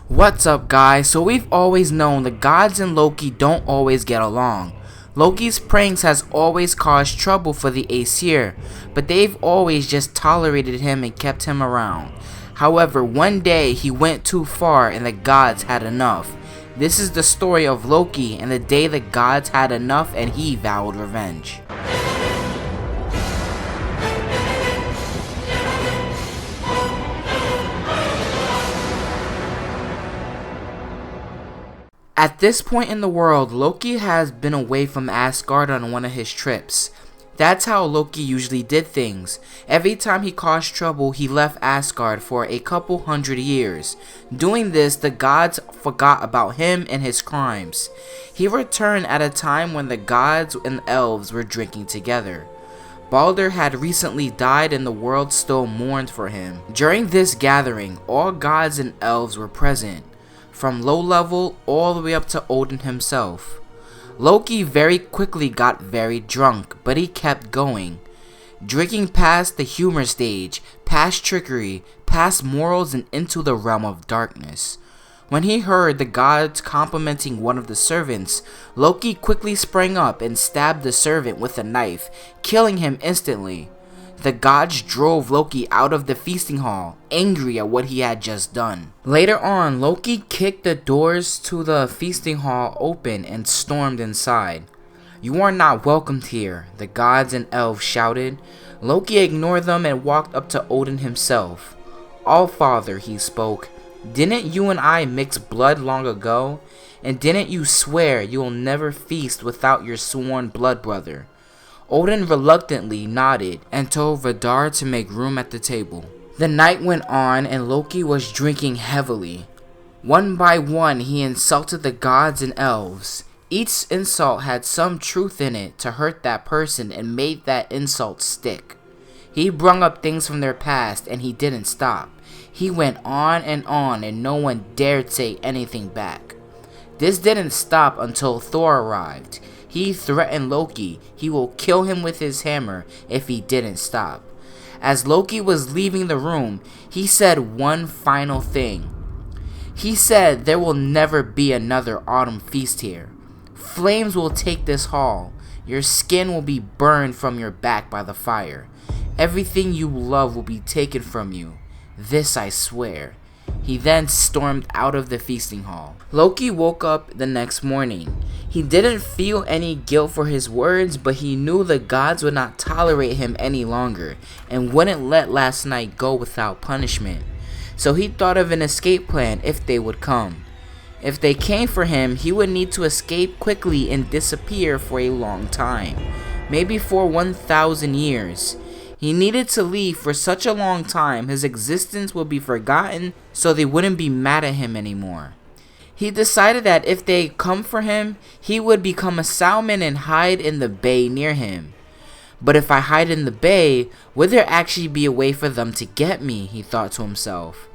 What's up, guys? So we've always known the gods and Loki don't always get along. Loki's pranks has always caused trouble for the Aesir, but they've always just tolerated him and kept him around. However, one day he went too far and the gods had enough. This is the story of Loki and the day the gods had enough and he vowed revenge. At this point in the world, Loki has been away from Asgard on one of his trips. That's how Loki usually did things. Every time he caused trouble, he left Asgard for a couple hundred years. Doing this, the gods forgot about him and his crimes. He returned at a time when the gods and elves were drinking together. Balder had recently died and the world still mourned for him. During this gathering, all gods and elves were present, from low level all the way up to Odin himself. Loki very quickly got very drunk, but he kept going, drinking past the humor stage, past trickery, past morals, and into the realm of darkness. When he heard the gods complimenting one of the servants, Loki quickly sprang up and stabbed the servant with a knife, killing him instantly. The gods drove Loki out of the feasting hall, angry at what he had just done. Later on, Loki kicked the doors to the feasting hall open and stormed inside. "You are not welcomed here," the gods and elves shouted. Loki ignored them and walked up to Odin himself. "All-Father," he spoke, "didn't you and I mix blood long ago? And didn't you swear you will never feast without your sworn blood brother?" Odin reluctantly nodded and told Vidar to make room at the table. The night went on and Loki was drinking heavily. One by one he insulted the gods and elves. Each insult had some truth in it to hurt that person and made that insult stick. He brung up things from their past and he didn't stop. He went on and no one dared say anything back. This didn't stop until Thor arrived. He threatened Loki he will kill him with his hammer if he didn't stop. As Loki was leaving the room, he said one final thing. He said there will never be another autumn feast here. Flames will take this hall. Your skin will be burned from your back by the fire. Everything you love will be taken from you. This I swear. He then stormed out of the feasting hall. Loki woke up the next morning. He didn't feel any guilt for his words, but he knew the gods would not tolerate him any longer and wouldn't let last night go without punishment. So he thought of an escape plan if they would come. If they came for him, he would need to escape quickly and disappear for a long time, maybe for 1,000 years. He needed to leave for such a long time his existence would be forgotten, so they wouldn't be mad at him anymore. He decided that if they come for him, he would become a salmon and hide in the bay near him. But if I hide in the bay, would there actually be a way for them to get me, he thought to himself.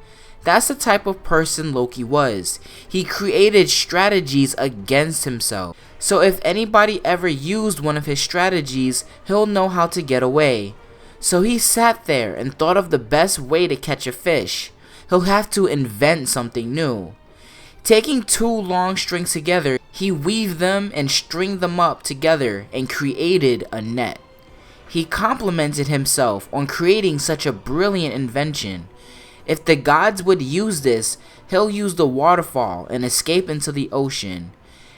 That's the type of person Loki was. He created strategies against himself. So if anybody ever used one of his strategies, he'll know how to get away. So he sat there and thought of the best way to catch a fish. He'll have to invent something new. Taking two long strings together, he weaved them and stringed them up together and created a net. He complimented himself on creating such a brilliant invention. If the gods would use this, he'll use the waterfall and escape into the ocean.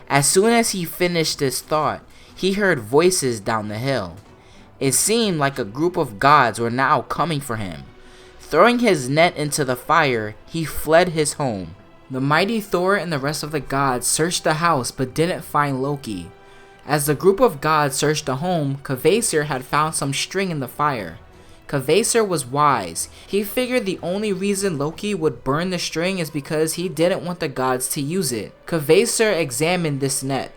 As soon as he finished this thought, he heard voices down the hill. It seemed like a group of gods were now coming for him. Throwing his net into the fire, he fled his home. The mighty Thor and the rest of the gods searched the house but didn't find Loki. As the group of gods searched the home, Kvasir had found some string in the fire. Kvasir was wise. He figured the only reason Loki would burn the string is because he didn't want the gods to use it. Kvasir examined this net,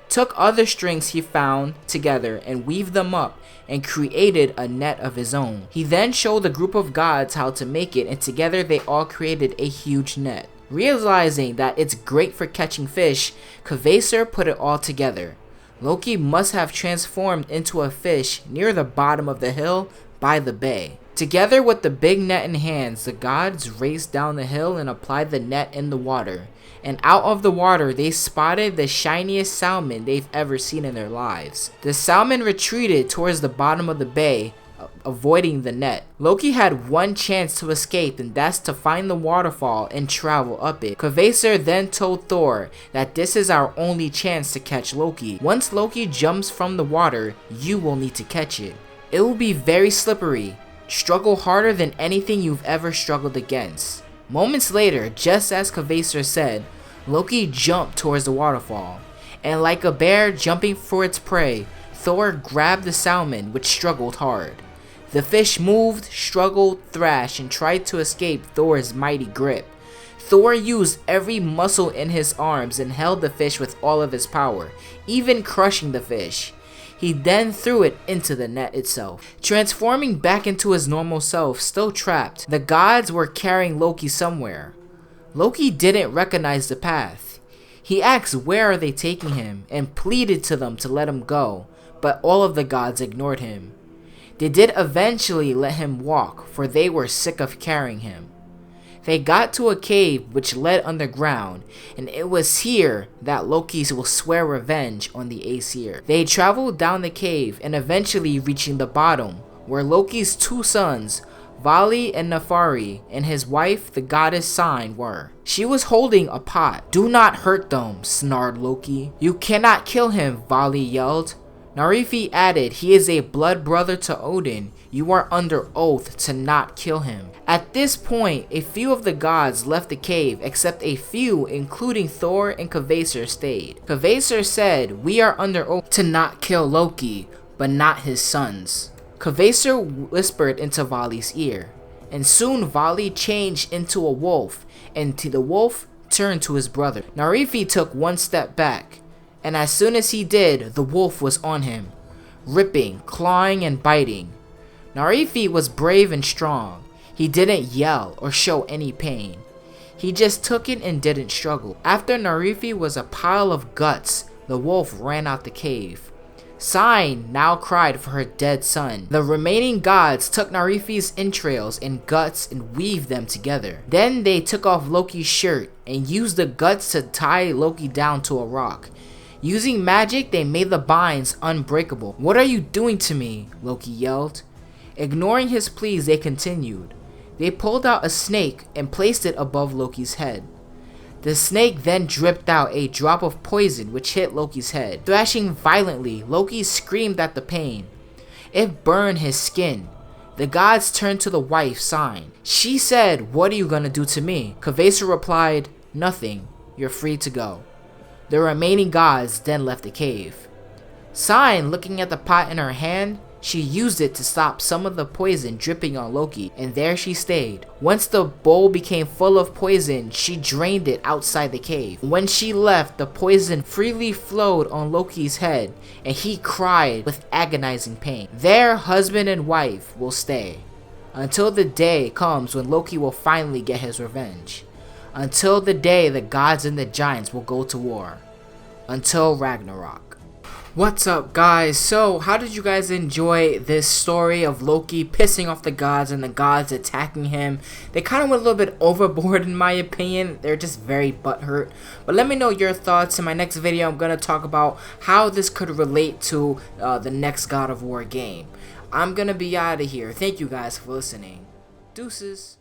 took other strings he found together and weaved them up and created a net of his own. He then showed the group of gods how to make it and together they all created a huge net. Realizing that it's great for catching fish, Kvasir put it all together. Loki must have transformed into a fish near the bottom of the hill by the bay. Together with the big net in hands, the gods raced down the hill and applied the net in the water. And out of the water, they spotted the shiniest salmon they've ever seen in their lives. The salmon retreated towards the bottom of the bay, avoiding the net. Loki had one chance to escape, and that's to find the waterfall and travel up it. Kvasir then told Thor that this is our only chance to catch Loki. Once Loki jumps from the water, you will need to catch it. It will be very slippery. Struggle harder than anything you've ever struggled against. Moments later, just as Kvasir said, Loki jumped towards the waterfall. And like a bear jumping for its prey, Thor grabbed the salmon, which struggled hard. The fish moved, struggled, thrashed, and tried to escape Thor's mighty grip. Thor used every muscle in his arms and held the fish with all of his power, even crushing the fish. He then threw it into the net itself. Transforming back into his normal self, still trapped, the gods were carrying Loki somewhere. Loki didn't recognize the path. He asked where are they taking him and pleaded to them to let him go, but all of the gods ignored him. They did eventually let him walk, for they were sick of carrying him. They got to a cave which led underground, and it was here that Loki will swear revenge on the Aesir. They traveled down the cave and eventually reaching the bottom, where Loki's two sons, Vali and Nefari, and his wife, the goddess Sign, were. She was holding a pot. "Do not hurt them," snarled Loki. "You cannot kill him," Vali yelled. Narifi added, "He is a blood brother to Odin. You are under oath to not kill him." At this point, a few of the gods left the cave, except a few, including Thor and Kvasir, stayed. Kvasir said, "We are under oath to not kill Loki, but not his sons." Kvasir whispered into Vali's ear, and soon Vali changed into a wolf, and the wolf turned to his brother. Narifi took one step back, and as soon as he did, the wolf was on him, ripping, clawing, and biting. Narifi was brave and strong. He didn't yell or show any pain. He just took it and didn't struggle. After Narifi was a pile of guts, the wolf ran out the cave. Sign now cried for her dead son. The remaining gods took Narifi's entrails and guts and weaved them together. Then they took off Loki's shirt and used the guts to tie Loki down to a rock. Using magic, they made the binds unbreakable. "What are you doing to me?" Loki yelled. Ignoring his pleas, they continued. They pulled out a snake and placed it above Loki's head. The snake then dripped out a drop of poison which hit Loki's head. Thrashing violently, Loki screamed at the pain. It burned his skin. The gods turned to the wife, Sign. She said, "What are you gonna do to me?" Kvasir replied, "Nothing. You're free to go." The remaining gods then left the cave. Sign, looking at the pot in her hand, she used it to stop some of the poison dripping on Loki, and there she stayed. Once the bowl became full of poison, she drained it outside the cave. When she left, the poison freely flowed on Loki's head, and he cried with agonizing pain. Their husband and wife will stay, until the day comes when Loki will finally get his revenge. Until the day the gods and the giants will go to war. Until Ragnarok. What's up, guys? So how did you guys enjoy this story of Loki pissing off the gods and the gods attacking him? They kind of went a little bit overboard in my opinion. They're just very butthurt. But let me know your thoughts. In my next video, I'm going to talk about how this could relate to the next God of War game. I'm going to be out of here. Thank you guys for listening. Deuces.